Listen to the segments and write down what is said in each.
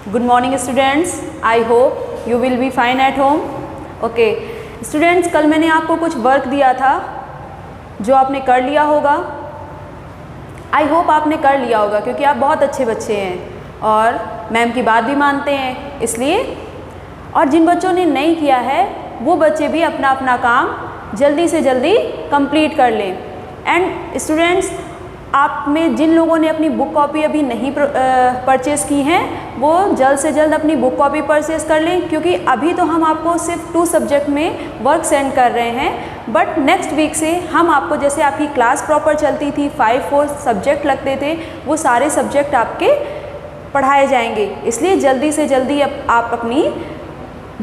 Good morning students. I hope you will be fine at home. Okay. Students, कल मैंने आपको कुछ work दिया था जो आपने कर लिया होगा. I hope आपने कर लिया होगा क्योंकि आप बहुत अच्छे बच्चे हैं और मैम की बात भी मानते हैं इसलिए. और जिन बच्चों ने नहीं किया है वो बच्चे भी अपना अपना काम जल्दी से जल्दी कंप्लीट कर लें. एंड स्टूडेंट्स, आप में जिन लोगों ने अपनी बुक कॉपी अभी नहीं परचेज़ की हैं वो जल्द से जल्द अपनी बुक कॉपी परचेज़ कर लें क्योंकि अभी तो हम आपको सिर्फ 2 सब्जेक्ट में वर्क सेंड कर रहे हैं. बट नेक्स्ट वीक से हम आपको, जैसे आपकी क्लास प्रॉपर चलती थी, 5-4 सब्जेक्ट लगते थे, वो सारे सब्जेक्ट आपके पढ़ाए जाएंगे. इसलिए जल्दी से जल्दी आप अपनी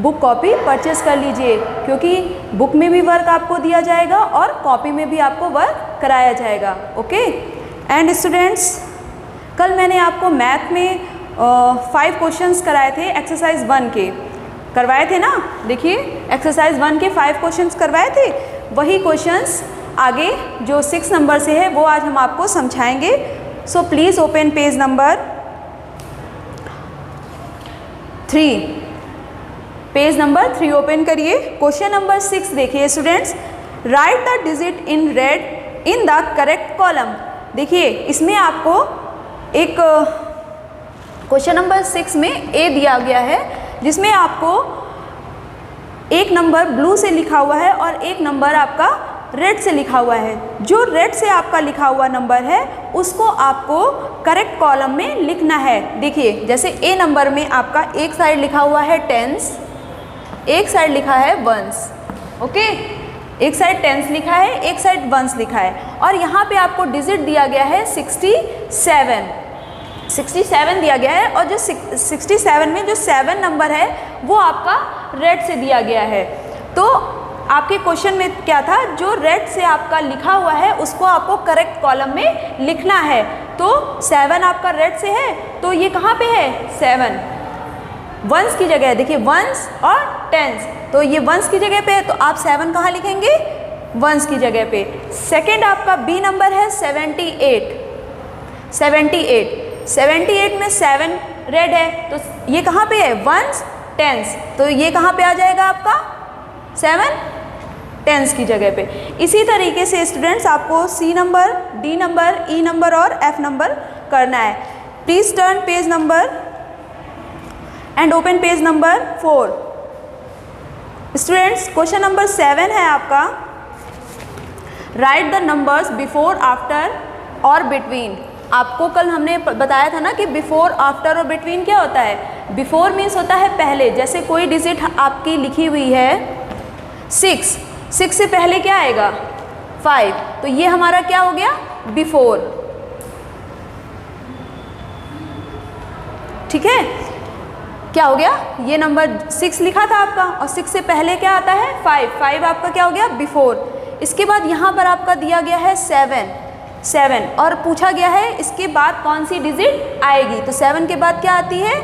बुक कॉपी परचेज़ कर लीजिए क्योंकि बुक में भी वर्क आपको दिया जाएगा और कॉपी में भी आपको वर्क कराया जाएगा. ओके. एंड स्टूडेंट्स, कल मैंने आपको मैथ में 5 क्वेश्चंस कराए थे एक्सरसाइज 1 के. करवाए थे ना. देखिए, एक्सरसाइज 1 के 5 क्वेश्चंस करवाए थे. वही क्वेश्चंस आगे जो 6 नंबर से है वो आज हम आपको समझाएंगे. So please open page number 3. Page number 3 open करिए. क्वेश्चन नंबर 6 देखिए students. Right the digit in red in the correct column. देखिए, इसमें आपको एक क्वेश्चन नंबर 6 में ए दिया गया है जिसमें आपको एक नंबर ब्लू से लिखा हुआ है और एक नंबर आपका रेड से लिखा हुआ है. जो रेड से आपका लिखा हुआ नंबर है उसको आपको करेक्ट कॉलम में लिखना है. देखिए, जैसे ए नंबर में आपका एक साइड लिखा हुआ है टेंस, एक साइड लिखा है वंस. ओके. एक साइड टेंस लिखा है, एक साइड वंस लिखा है और यहाँ पे आपको डिजिट दिया गया है 67 दिया गया है. और जो 67 में जो 7 नंबर है वो आपका रेड से दिया गया है. तो आपके क्वेश्चन में क्या था, जो रेड से आपका लिखा हुआ है उसको आपको करेक्ट कॉलम में लिखना है. तो 7 आपका रेड से है तो ये कहाँ पे है, 7 वंस की जगह है. देखिए, वंस और टेंस, तो ये वंस की जगह पे है तो आप 7 कहाँ लिखेंगे, वंस की जगह पे. सेकंड आपका बी नंबर है 78 में 7 रेड है तो ये कहाँ पे है, वंस टेंस, तो ये कहाँ पे आ जाएगा आपका 7 टेंस की जगह पे. इसी तरीके से स्टूडेंट्स आपको सी नंबर, डी नंबर, ई नंबर और एफ नंबर करना है. Please turn page number and open page number 4. Students, question number 7 है आपका. Right the numbers before, after और बिटवीन. आपको कल हमने बताया था ना कि बिफोर, आफ्टर और बिटवीन क्या होता है. बिफोर मीन्स होता है पहले. जैसे कोई डिजिट आपकी लिखी हुई है 6 से पहले क्या आएगा, 5, तो ये हमारा क्या हो गया, बिफोर. ठीक है, क्या हो गया, ये नंबर 6 लिखा था आपका और 6 से पहले क्या आता है, 5 आपका क्या हो गया, बिफोर. इसके बाद यहाँ पर आपका दिया गया है 7 और पूछा गया है इसके बाद कौन सी डिजिट आएगी. तो 7 के बाद क्या आती है,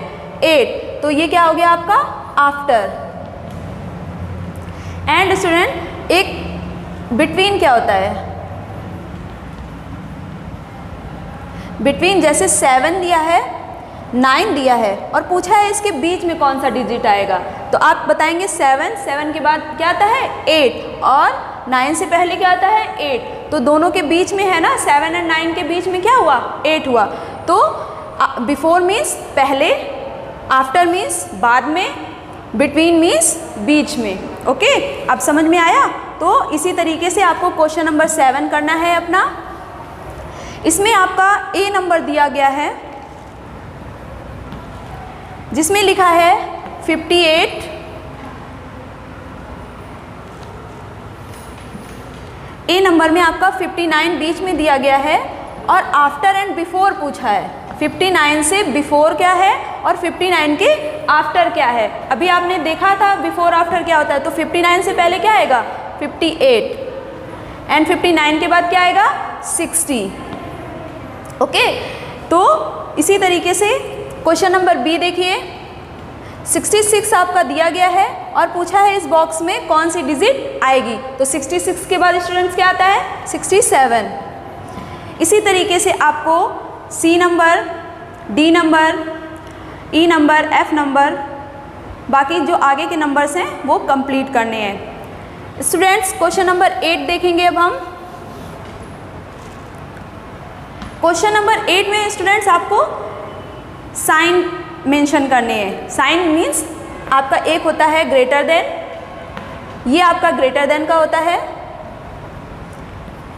8, तो ये क्या हो गया आपका, आफ्टर. एंड स्टूडेंट, एक बिटवीन क्या होता है, बिटवीन जैसे 7 दिया है, 9 दिया है और पूछा है इसके बीच में कौन सा डिजिट आएगा, तो आप बताएंगे 7 के बाद क्या आता है, 8 और 9 से पहले क्या आता है, 8, तो दोनों के बीच में है ना, 7 और 9 के बीच में क्या हुआ, 8 हुआ. तो बिफोर मीन्स पहले, आफ्टर मीन्स बाद में, बिटवीन मीन्स बीच में. ओके, अब समझ में आया. तो इसी तरीके से आपको क्वेश्चन नंबर 7 करना है अपना. इसमें आपका ए नंबर दिया गया है जिसमें लिखा है 58. ए नंबर में आपका 59 बीच में दिया गया है और आफ्टर एंड बिफोर पूछा है. 59 से बिफोर क्या है और 59 के आफ्टर क्या है. अभी आपने देखा था बिफोर आफ्टर क्या होता है, तो 59 से पहले क्या आएगा, 58 एंड 59 के बाद क्या आएगा, 60. ओके. तो इसी तरीके से क्वेश्चन नंबर बी देखिए. 66 आपका दिया गया है और पूछा है इस बॉक्स में कौन सी डिजिट आएगी, तो 66 के बाद स्टूडेंट्स क्या आता है, 67. इसी तरीके से आपको सी नंबर, डी नंबर, ई नंबर, एफ नंबर, बाकी जो आगे के नंबर्स हैं वो कंप्लीट करने हैं। स्टूडेंट्स क्वेश्चन नंबर 8 देखेंगे अब हम। क्वेश्चन नंबर 8 में स्टूडेंट्स आपको साइन मेंशन करने हैं। साइन मीन्स आपका एक होता है ग्रेटर देन, ये आपका ग्रेटर देन का होता है,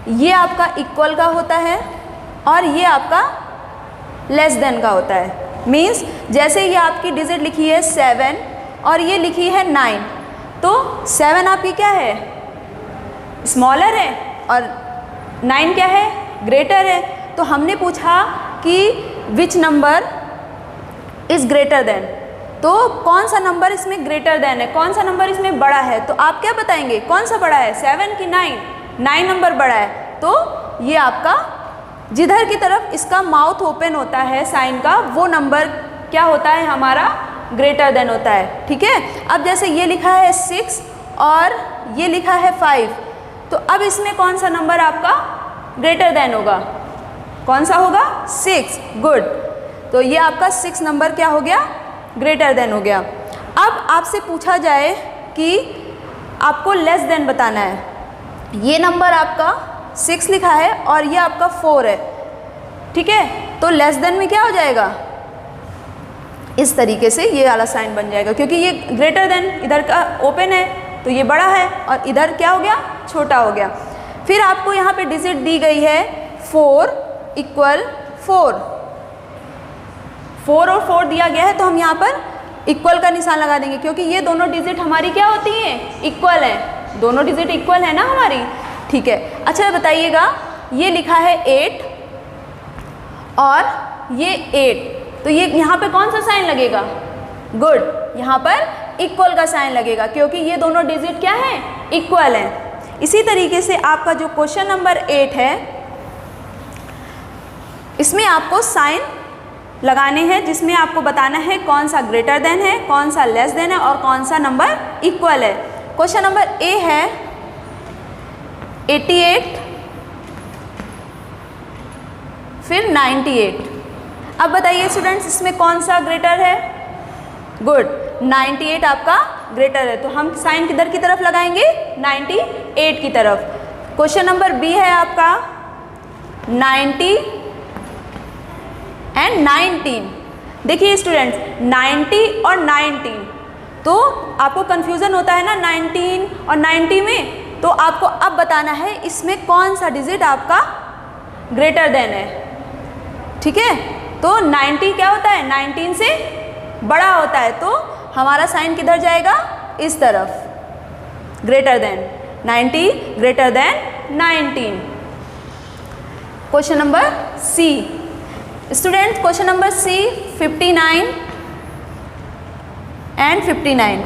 ये आपका इक्वल का होता है और ये आपका लेस देन का होता है। मीन्स जैसे ये आपकी डिजिट लिखी है 7 और ये लिखी है 9, तो 7 आपकी क्या है, स्मॉलर है और 9 क्या है, ग्रेटर है। तो हमने पूछा कि which number is greater than, तो कौन सा नंबर इसमें ग्रेटर देन है, कौन सा नंबर इसमें बड़ा है। तो आप क्या बताएंगे, कौन सा बड़ा है, 7 कि 9? 9 नंबर बड़ा है। तो ये आपका जिधर की तरफ इसका माउथ ओपन होता है साइन का, वो नंबर क्या होता है, हमारा ग्रेटर देन होता है। ठीक है, अब जैसे ये लिखा है 6 और ये लिखा है 5, तो अब इसमें कौन सा नंबर आपका ग्रेटर देन होगा, कौन सा होगा, 6। गुड, तो ये आपका 6 नंबर क्या हो गया, ग्रेटर देन हो गया। अब आपसे पूछा जाए कि आपको लेस देन बताना है, ये नंबर आपका 6 लिखा है और ये आपका 4 है, ठीक है, तो लेस देन में क्या हो जाएगा, इस तरीके से ये वाला साइन बन जाएगा, क्योंकि ये ग्रेटर देन इधर का ओपन है तो ये बड़ा है और इधर क्या हो गया, छोटा हो गया। फिर आपको यहाँ पे डिजिट दी गई है 4 = 4, 4 और 4 दिया गया है, तो हम यहाँ पर इक्वल का निशान लगा देंगे, क्योंकि ये दोनों डिजिट हमारी क्या होती हैं, इक्वल है, दोनों डिजिट इक्वल है ना हमारी। ठीक है, अच्छा बताइएगा, ये लिखा है 8 और ये 8, तो ये यहाँ पे कौन सा साइन लगेगा, गुड, यहाँ पर इक्वल का साइन लगेगा, क्योंकि ये दोनों डिजिट क्या हैं, इक्वल हैं। इसी तरीके से आपका जो क्वेश्चन नंबर 8 है, इसमें आपको साइन लगाने हैं, जिसमें आपको बताना है कौन सा ग्रेटर देन है, कौन सा लेस देन है और कौन सा नंबर इक्वल है। क्वेश्चन नंबर ए है 88, फिर 98। अब बताइए स्टूडेंट्स, इसमें कौन सा ग्रेटर है, गुड, 98 आपका ग्रेटर है, तो हम साइन किधर की तरफ लगाएंगे, 98 की तरफ। क्वेश्चन नंबर बी है आपका 90 एंड 19। देखिए स्टूडेंट्स, 90 और 19, तो आपको कंफ्यूजन होता है ना 19 और 90 में, तो आपको अब बताना है इसमें कौन सा डिजिट आपका ग्रेटर देन है। ठीक है, तो 90 क्या होता है, 19 से बड़ा होता है, तो हमारा साइन किधर जाएगा, इस तरफ, greater than 90 greater than 19। Question number C, student question number C 59 and 59,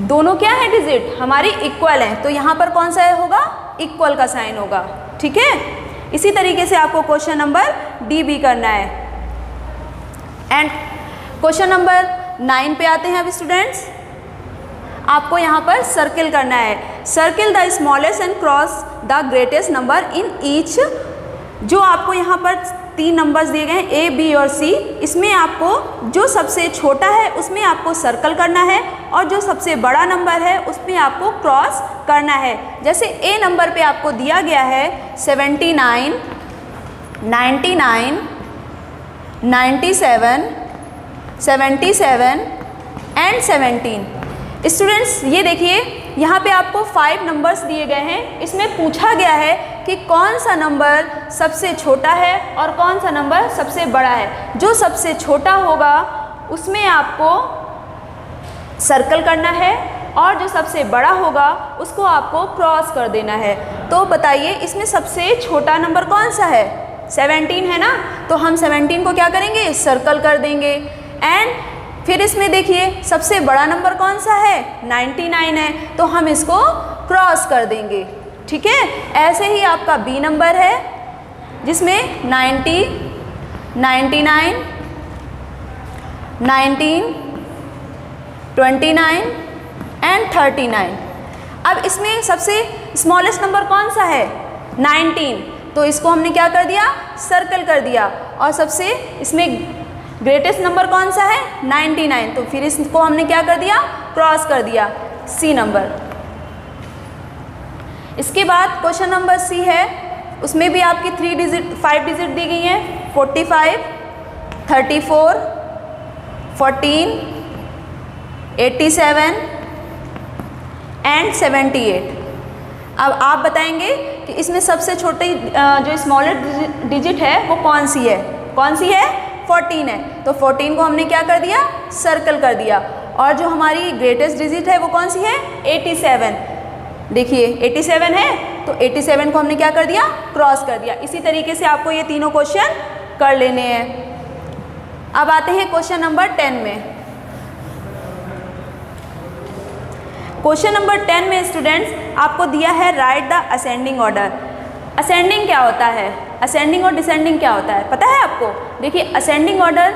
दोनों क्या है डिजिट हमारी इक्वल है, तो यहाँ पर कौन सा होगा, इक्वल का साइन होगा। ठीक है, इसी तरीके से आपको क्वेश्चन नंबर डी भी करना है। एंड क्वेश्चन नंबर 9 पे आते हैं अब स्टूडेंट्स, आपको यहाँ पर सर्किल करना है, circle the smallest and cross the greatest number in each. जो आपको यहाँ पर 3 नंबर्स दिए गए हैं ए, बी और सी, इसमें आपको जो सबसे छोटा है उसमें आपको सर्कल करना है और जो सबसे बड़ा नंबर है उसमें आपको क्रॉस करना है। जैसे ए नंबर पे आपको दिया गया है 79, 99, 97, 77 एंड 17। स्टूडेंट्स ये देखिए, यहाँ पे आपको 5 नंबर्स दिए गए हैं, इसमें पूछा गया है कि कौन सा नंबर सबसे छोटा है और कौन सा नंबर सबसे बड़ा है। जो सबसे छोटा होगा उसमें आपको सर्कल करना है और जो सबसे बड़ा होगा उसको आपको क्रॉस कर देना है। तो बताइए इसमें सबसे छोटा नंबर कौन सा है, 17 है ना, तो हम 17 को क्या करेंगे, सर्कल कर देंगे। एंड फिर इसमें देखिए सबसे बड़ा नंबर कौन सा है, 99 है, तो हम इसको क्रॉस कर देंगे। ठीक है, ऐसे ही आपका बी नंबर है जिसमें 90, 99, 19, 29 एंड 39। अब इसमें सबसे स्मॉलेस्ट नंबर कौन सा है, 19, तो इसको हमने क्या कर दिया, सर्कल कर दिया। और सबसे इसमें ग्रेटेस्ट नंबर कौन सा है? 99, तो फिर इसको हमने क्या कर दिया? क्रॉस कर दिया, सी नंबर। इसके बाद क्वेश्चन नंबर सी है, उसमें भी आपकी 5 डिजिट दी गई हैं, 45, 34, 14, 87 एंड 78। अब आप बताएंगे कि इसमें सबसे छोटी जो स्मॉलेस्ट डिजिट है वो कौन सी है? कौन सी है? 14 है। तो 14 को हमने क्या कर दिया? सर्कल कर दिया। और जो हमारी ग्रेटेस्ट डिजिट है वो कौन सी है? 87। देखिए 87 है, तो 87 को हमने क्या कर दिया? क्रॉस कर दिया। इसी तरीके से आपको ये तीनों क्वेश्चन कर लेने हैं। अब आते हैं क्वेश्चन नंबर 10 में। क्वेश्चन नंबर 10 में स्टूडेंट्स आपको दिया है right the ascending order. Ascending क्या होता है? असेंडिंग और डिसेंडिंग क्या होता है पता है आपको? देखिए असेंडिंग ऑर्डर,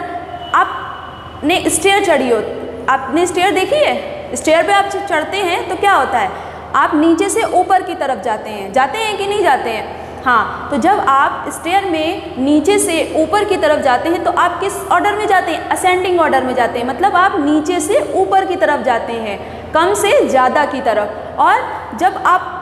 आपने स्टेयर चढ़ी हो, आपने स्टेयर देखी है? स्टेयर पे आप चढ़ते हैं तो क्या होता है? आप नीचे से ऊपर की तरफ जाते हैं कि नहीं जाते हैं? हाँ, तो जब आप स्टेयर में नीचे से ऊपर की तरफ जाते हैं तो आप किस ऑर्डर में जाते हैं? असेंडिंग ऑर्डर में जाते हैं। मतलब आप नीचे से ऊपर की तरफ जाते हैं, कम से ज़्यादा की तरफ। और जब आप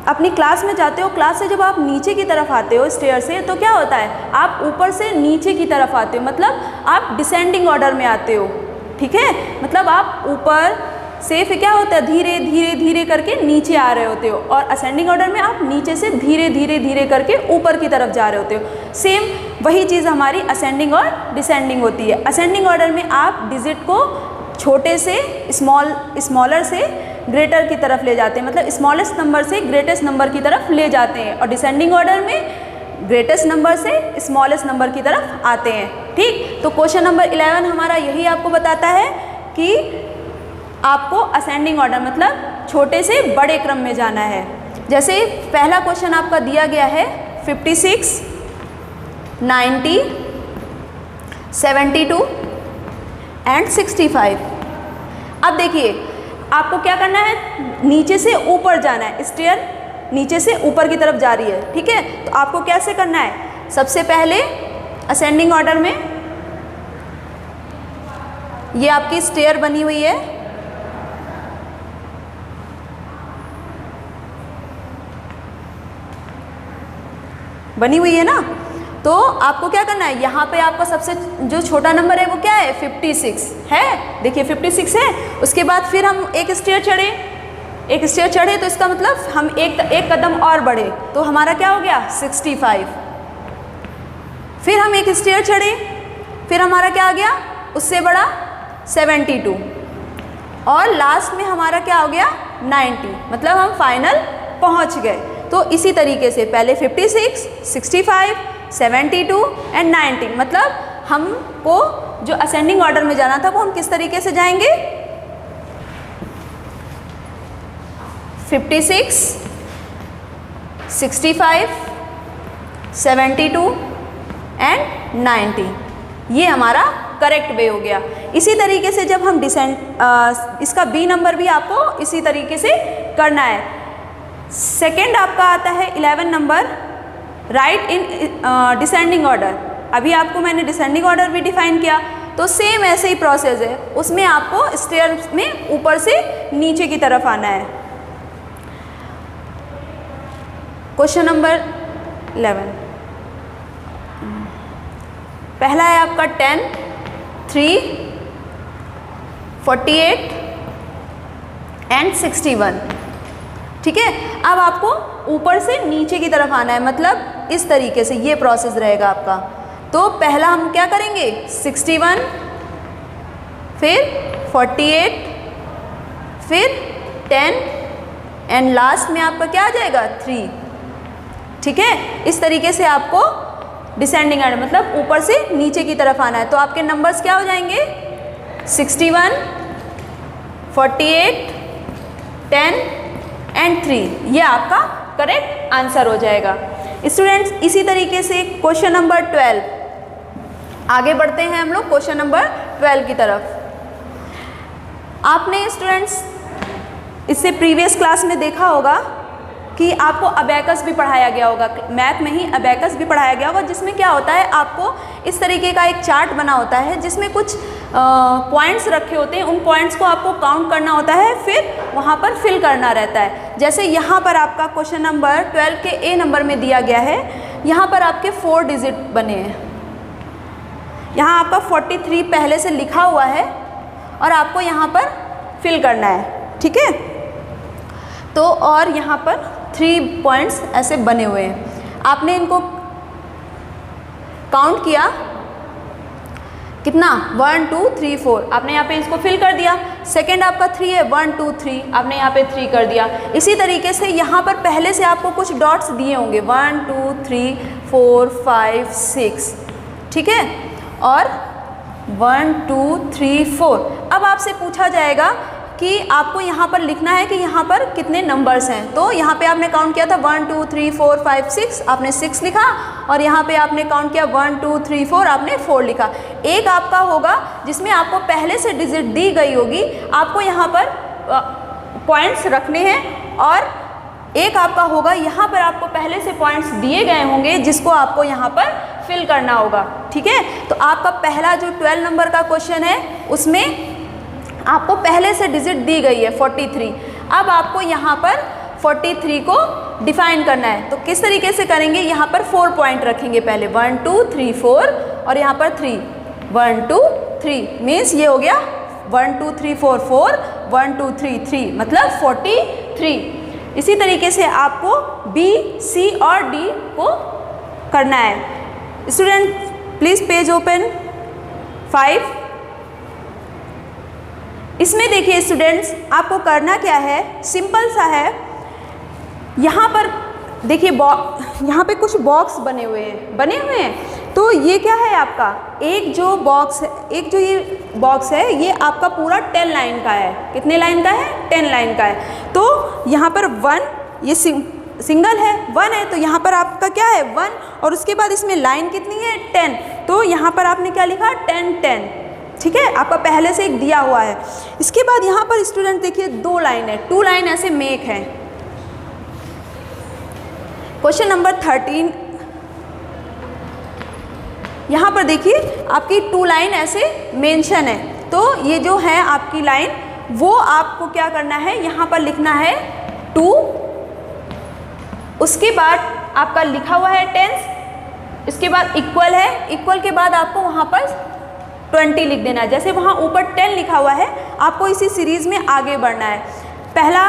अपनी क्लास में जाते हो, क्लास से जब आप नीचे की तरफ आते हो स्टेयर से, तो क्या होता है? आप ऊपर से नीचे की तरफ आते हो, मतलब आप डिसेंडिंग ऑर्डर में आते हो। ठीक है, मतलब आप ऊपर से फिर क्या होता है? धीरे धीरे धीरे करके नीचे आ रहे होते हो। और असेंडिंग ऑर्डर में आप नीचे से धीरे धीरे धीरे करके ऊपर की तरफ जा रहे होते हो। सेम वही चीज़ हमारी असेंडिंग और डिसेंडिंग होती है। असेंडिंग ऑर्डर में आप डिजिट को छोटे से स्मॉलर से ग्रेटर की तरफ ले जाते हैं, मतलब स्मॉलेस्ट नंबर से ग्रेटेस्ट नंबर की तरफ ले जाते हैं। और डिसेंडिंग ऑर्डर में ग्रेटेस्ट नंबर से स्मॉलेस्ट नंबर की तरफ आते हैं। ठीक, तो क्वेश्चन नंबर 11 हमारा यही आपको बताता है कि आपको असेंडिंग ऑर्डर मतलब छोटे से बड़े क्रम में जाना है। जैसे पहला क्वेश्चन आपका दिया गया है 56, 90, 72 एंड 65। अब देखिए आपको क्या करना है? नीचे से ऊपर जाना है। स्टेयर नीचे से ऊपर की तरफ जा रही है। ठीक है, तो आपको कैसे करना है? सबसे पहले असेंडिंग ऑर्डर में ये आपकी स्टेयर बनी हुई है, बनी हुई है ना? तो आपको क्या करना है? यहाँ पे आपका सबसे जो छोटा नंबर है वो क्या है? 56 है। देखिए 56 है। उसके बाद फिर हम एक स्टेयर चढ़े, तो इसका मतलब हम एक कदम और बढ़े, तो हमारा क्या हो गया? 65। फिर हम एक स्टेयर चढ़े, फिर हमारा क्या आ गया? उससे बड़ा 72। और लास्ट में हमारा क्या हो गया? 90। मतलब हम फाइनल पहुँच गए। तो इसी तरीके से पहले 56, 65, 72 एंड 90, मतलब हमको जो असेंडिंग ऑर्डर में जाना था वो हम किस तरीके से जाएंगे? 56, 65, 72 एंड 90, ये हमारा करेक्ट वे हो गया। इसी तरीके से जब हम इसका बी नंबर भी आपको इसी तरीके से करना है। सेकेंड आपका आता है 11 number, right in descending order. अभी आपको मैंने डिसेंडिंग ऑर्डर भी डिफाइन किया, तो सेम ऐसे ही प्रोसेस है। उसमें आपको स्टेयर में ऊपर से नीचे की तरफ आना है। क्वेश्चन नंबर 11 पहला है आपका 10, 3, 48 एंड 61। ठीक है, अब आपको ऊपर से नीचे की तरफ आना है, मतलब इस तरीके से ये प्रोसेस रहेगा आपका। तो पहला हम क्या करेंगे? 61, फिर 48, फिर 10 एंड लास्ट में आपका क्या आ जाएगा? 3। ठीक है, इस तरीके से आपको डिसेंडिंग ऑर्डर मतलब ऊपर से नीचे की तरफ आना है। तो आपके नंबर्स क्या हो जाएंगे? 61, 48, 10 एंड 3, ये आपका करेक्ट आंसर हो जाएगा। स्टूडेंट्स इसी तरीके से क्वेश्चन नंबर 12, आगे बढ़ते हैं हम लोग क्वेश्चन नंबर 12 की तरफ। आपने स्टूडेंट्स इससे प्रीवियस क्लास में देखा होगा कि आपको अबैकस भी पढ़ाया गया होगा, मैथ में ही अबैकस भी पढ़ाया गया होगा, जिसमें क्या होता है आपको इस तरीके का एक चार्ट बना होता है जिसमें कुछ पॉइंट्स रखे होते हैं, उन पॉइंट्स को आपको काउंट करना होता है, फिर वहाँ पर फिल करना रहता है। जैसे यहाँ पर आपका क्वेश्चन नंबर 12 के ए नंबर में दिया गया है, यहाँ पर आपके 4 डिजिट बने हैं, यहाँ आपका 43 पहले से लिखा हुआ है और आपको यहाँ पर फिल करना है, ठीक है। तो और यहाँ पर 3 पॉइंट्स ऐसे बने हुए हैं, आपने इनको काउंट किया कितना 1 2 3 4, आपने यहाँ पे इसको फिल कर दिया। सेकंड आपका 3 है, 1 2 3, आपने यहाँ पे 3 कर दिया। इसी तरीके से यहाँ पर पहले से आपको कुछ डॉट्स दिए होंगे 1 2 3 4 5 6, ठीक है, और 1 2 3 4। अब आपसे पूछा जाएगा कि आपको यहाँ पर लिखना है कि यहाँ पर कितने नंबर्स हैं। तो यहाँ पे आपने काउंट किया था 1 2 3 4 5 6, आपने 6 लिखा, और यहाँ पे आपने काउंट किया 1 2 3 4, आपने 4 लिखा। एक आपका होगा जिसमें आपको पहले से डिजिट दी गई होगी, आपको यहाँ पर पॉइंट्स रखने हैं, और एक आपका होगा यहाँ पर आपको पहले से पॉइंट्स दिए गए होंगे जिसको आपको यहाँ पर फिल करना होगा, ठीक है। तो आपका पहला जो 12 नंबर का क्वेश्चन है उसमें आपको पहले से डिजिट दी गई है 43। अब आपको यहाँ पर 43 को डिफाइन करना है। तो किस तरीके से करेंगे, यहाँ पर 4 पॉइंट रखेंगे पहले 1 2 3 4, और यहाँ पर 3 1 2 3, मीन्स ये हो गया 1 2 3 4 4 1 2 3 3, मतलब 43। इसी तरीके से आपको B, C और D को करना है। Student please page open 5। इसमें देखिए स्टूडेंट्स, आपको करना क्या है, सिंपल सा है। यहाँ पर देखिए यहाँ पे कुछ बॉक्स बने हुए हैं। तो ये क्या है आपका, एक जो ये बॉक्स है ये आपका पूरा 10 लाइन का है। कितने लाइन का है, 10 लाइन का है। तो यहाँ पर 1, ये सिंगल है, 1 है, तो यहाँ पर आपका क्या है 1, और उसके बाद इसमें लाइन कितनी है 10, तो यहाँ पर आपने क्या लिखा 10 10, ठीक है, आपका पहले से एक दिया हुआ है। इसके बाद यहाँ पर स्टूडेंट देखिए 2 लाइन है, 2 लाइन ऐसे मेक है। क्वेश्चन नंबर 13, यहाँ पर देखिए आपकी 2 लाइन ऐसे मेंशन है। तो ये जो है आपकी लाइन, वो आपको क्या करना है, यहाँ पर लिखना है 2, उसके बाद आपका लिखा हुआ है 10, इसके बाद इक्वल है, इक्वल के बाद आपको वहाँ पर 20 लिख देना है। जैसे वहाँ ऊपर 10 लिखा हुआ है, आपको इसी सीरीज़ में आगे बढ़ना है। पहला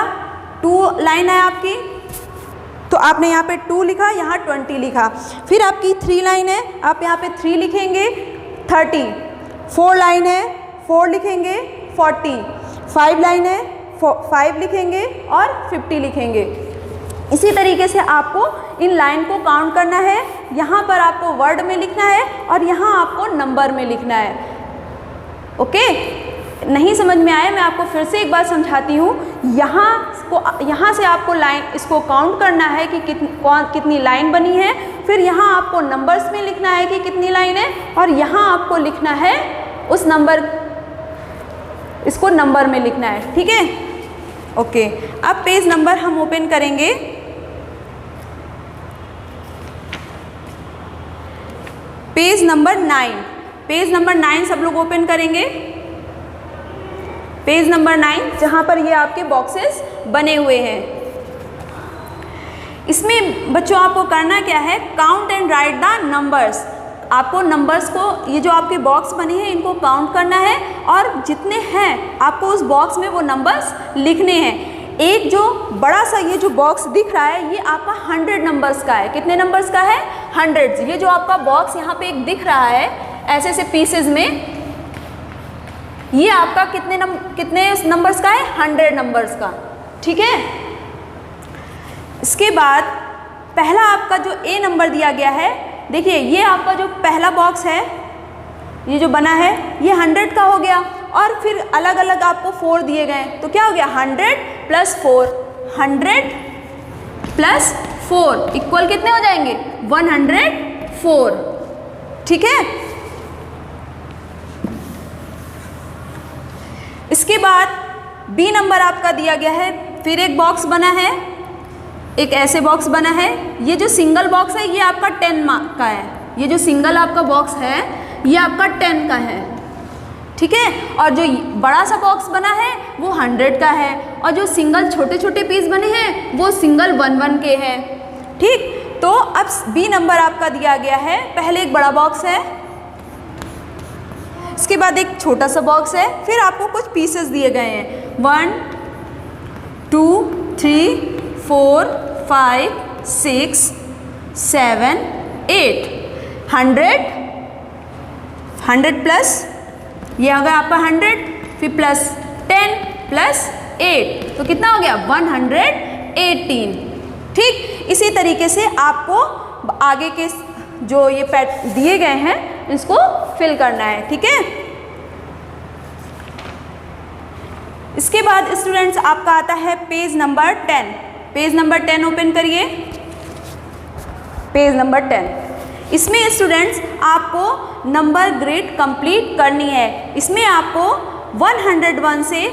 2 लाइन है आपकी, तो आपने यहाँ पे 2 लिखा, यहाँ 20 लिखा। फिर आपकी 3 लाइन है, आप यहाँ पे 3 लिखेंगे 30, 4 लाइन है 4 लिखेंगे 40, 5 लाइन है 5 लिखेंगे और 50 लिखेंगे। इसी तरीके से आपको इन लाइन को काउंट करना है। यहाँ पर आपको वर्ड में लिखना है और यहाँ आपको नंबर में लिखना है। ओके, नहीं समझ में आया, मैं आपको फिर से एक बार समझाती हूँ। यहाँ से आपको लाइन इसको काउंट करना है कि कितनी लाइन बनी है, फिर यहाँ आपको नंबर्स में लिखना है कि कितनी लाइन है, और यहाँ आपको लिखना है उस नंबर, इसको नंबर में लिखना है, ठीक है। ओके, अब पेज नंबर हम ओपन करेंगे। पेज नंबर 9, पेज नंबर 9 सब लोग ओपन करेंगे। पेज नंबर 9, जहाँ पर ये आपके बॉक्सेस बने हुए हैं। इसमें बच्चों आपको करना क्या है, count and right the numbers. आपको नंबर्स को, ये जो आपके बॉक्स बने हैं इनको काउंट करना है, और जितने हैं आपको उस बॉक्स में वो नंबर्स लिखने हैं। एक जो बड़ा सा ये जो बॉक्स दिख रहा है, ये आपका 100 नंबर्स का है। कितने नंबर्स का है, 100। ये जो आपका बॉक्स यहाँ पे एक दिख रहा है ऐसे ऐसे पीसेज में, ये आपका कितने नंबर्स का है, 100 नंबर्स का, ठीक है। इसके बाद पहला आपका जो ए नंबर दिया गया है, देखिए ये आपका जो पहला बॉक्स है, ये जो बना है ये 100 का हो गया, और फिर अलग अलग आपको 4 दिए गए, तो क्या हो गया 100 + 4, 100 + 4 इक्वल कितने हो जाएंगे 104, ठीक है। इसके बाद बी नंबर आपका दिया गया है, फिर एक बॉक्स बना है, एक ऐसे बॉक्स बना है, ये जो सिंगल बॉक्स है ये आपका 10 मार्क का है, ये जो सिंगल आपका बॉक्स है ये आपका 10 का है, ठीक है। और जो बड़ा सा बॉक्स बना है वो 100 का है, और जो सिंगल छोटे छोटे पीस बने हैं वो सिंगल 1-1 के हैं, ठीक। तो अब बी नंबर आपका दिया गया है, पहले एक बड़ा बॉक्स है, इसके बाद एक छोटा सा बॉक्स है, फिर आपको कुछ पीसेस दिए गए हैं 1 2 3 4 5 6 7 8 100 प्लस ये होगा आपका 100, फिर प्लस 10 प्लस 8 तो कितना हो गया 118, ठीक। इसी तरीके से आपको आगे के जो ये पैट दिए गए हैं इसको फिल करना है, ठीक है। इसके बाद स्टूडेंट्स आपका आता है page number 10। Page number 10 open करिए, पेज नंबर 10। इसमें स्टूडेंट्स आपको नंबर ग्रिड कंप्लीट करनी है। इसमें आपको 101 से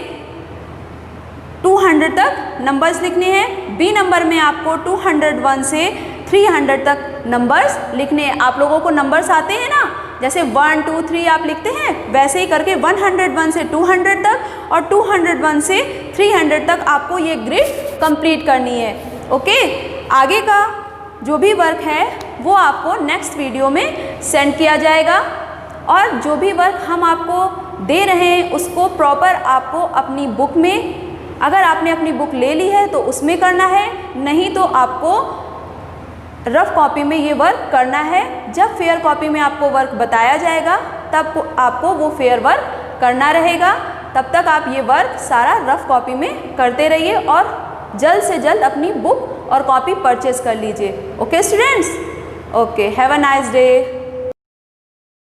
200 तक नंबर्स लिखने हैं। बी नंबर में आपको 201 से 300 तक नंबर्स लिखने हैं। आप लोगों को नंबर्स आते हैं ना, जैसे 1 2 3 आप लिखते हैं, वैसे ही करके 101 से 200 तक और 201 से 300 तक आपको ये ग्रिड कंप्लीट करनी है, ओके। आगे का जो भी वर्क है वो आपको नेक्स्ट वीडियो में सेंड किया जाएगा, और जो भी वर्क हम आपको दे रहे हैं उसको प्रॉपर आपको अपनी बुक में, अगर आपने अपनी बुक ले ली है तो उसमें करना है, नहीं तो आपको रफ कॉपी में ये वर्क करना है। जब फेयर कॉपी में आपको वर्क बताया जाएगा तब आपको वो फेयर वर्क करना रहेगा। तब तक आप ये वर्क सारा रफ कॉपी में करते रहिए और जल्द से जल्द अपनी बुक और कॉपी परचेज कर लीजिए, okay students, okay, have a nice day.